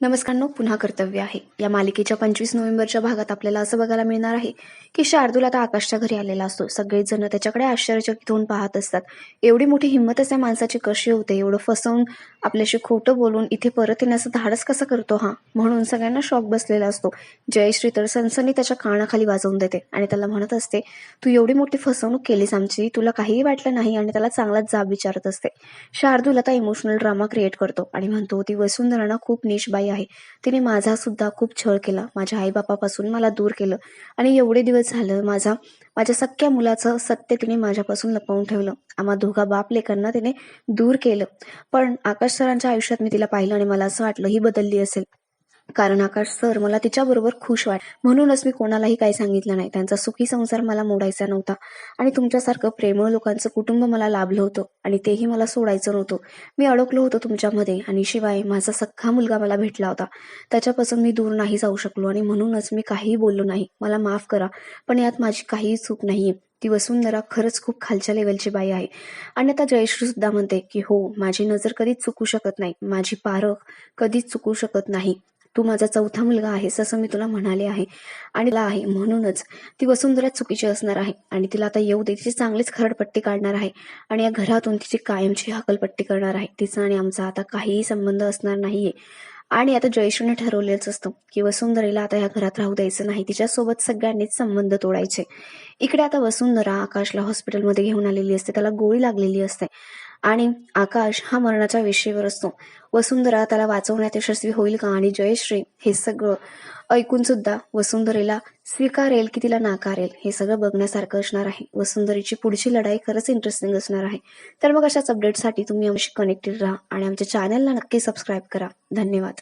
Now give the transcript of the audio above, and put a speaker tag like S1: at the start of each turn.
S1: नमस्कार. पुन्हा कर्तव्य आहे या मालिकेच्या 25 नोव्हेंबरच्या भागात आपल्याला असं बघायला मिळणार आहे की शार्दूल आता आकाशच्या घरी आलेला असतो. सगळेच जण त्याच्याकडे आश्चर्यचकित होऊन पाहत असतात. एवढी मोठी हिंमतच या माणसाची कशी होते? एवढं फसवून आपल्याशी खोटं बोलून इथे परत येण्याचं धाडस कसं करतो हा? म्हणून सगळ्यांना शॉक बसलेला असतो. जयश्री तर सनसनी त्याच्या कानाखाली वाजवून देते आणि त्याला म्हणत असते, तू एवढी मोठी फसवणूक केलीस आमची, तुला काहीही वाटलं नाही, आणि त्याला चांगलाच जाब विचारत असते. शार्दूल आता इमोशनल ड्रामा क्रिएट करतो आणि म्हणतो, ती वसुंधरा खूप नीच बाई आहे. तिने माझा सुद्धा खूप छळ केला. माझ्या आईबापापासून मला दूर केलं आणि एवढे दिवस झालं माझ्या सख्ख्या मुलाचं सत्य तिने माझ्यापासून लपवून ठेवलं. आम्हा दोघा बाप लेकांना तिने दूर केलं. पण आकाश सरांच्या आयुष्यात मी तिला पाहिलं आणि मला असं वाटलं ही बदलली असेल. कारण आकाश सर मला तिच्याबरोबर खुश वाट, म्हणूनच मी कोणालाही काही सांगितलं नाही. त्यांचा सुखी संसार मला मोडायचा नव्हता आणि तुमच्यासारखं प्रेमळ लोकांचं कुटुंब मला लाभलं होतं आणि तेही मला सोडायचं नव्हतं. मी अडकलो होतो तुमच्यामध्ये आणि शिवाय माझा सख्खा मुलगा मला भेटला होता. त्याच्यापासून मी दूर नाही जाऊ शकलो आणि म्हणूनच मी काहीही बोललो नाही. मला माफ करा, पण यात माझी काहीही चूक नाहीये. ती वसुंधरा खरंच खूप खालच्या लेवलची बाई आहे. आणि आता जयश्री सुद्धा म्हणते की हो, माझी नजर कधीच चुकू शकत नाही, माझी पारख कधीच चुकू शकत नाही. तू माझा चौथा मुलगा आहेस असं मी तुला म्हणाले आहे आणि ला आहे, म्हणूनच ती वसुंधरा चुकीची असणार आहे आणि तिला आता येऊ दे. तिची चांगलीच खरडपट्टी काढणार आहे आणि या घरातून तिची कायमची हकलपट्टी करणार आहे. तिचा आणि आमचा आता काहीही संबंध असणार नाहीये. आणि आता जयश्रीने ठरवलेलंच असतं की वसुंधरेला आता या घरात राहू द्यायचं नाही, तिच्यासोबत सगळ्यांनीच संबंध तोडायचे. इकडे आता वसुंधरा आकाशला हॉस्पिटलमध्ये घेऊन आलेली असते. त्याला गोळी लागलेली असते आणि आकाश हा मरणाच्या वेशीवर असतो. वसुंधरा त्याला वाचवण्यात यशस्वी होईल का? आणि जयश्री हे सगळं ऐकून सुद्धा वसुंधरेला स्वीकारेल की तिला नाकारेल? हे सगळं बघण्यासारखं असणार आहे. वसुंधरेची पुढची लढाई खरंच इंटरेस्टिंग असणार आहे. तर मग अशाच अपडेटसाठी तुम्ही आमच्याशी कनेक्टेड राहा आणि आमच्या चॅनलला नक्की सबस्क्राईब करा. धन्यवाद.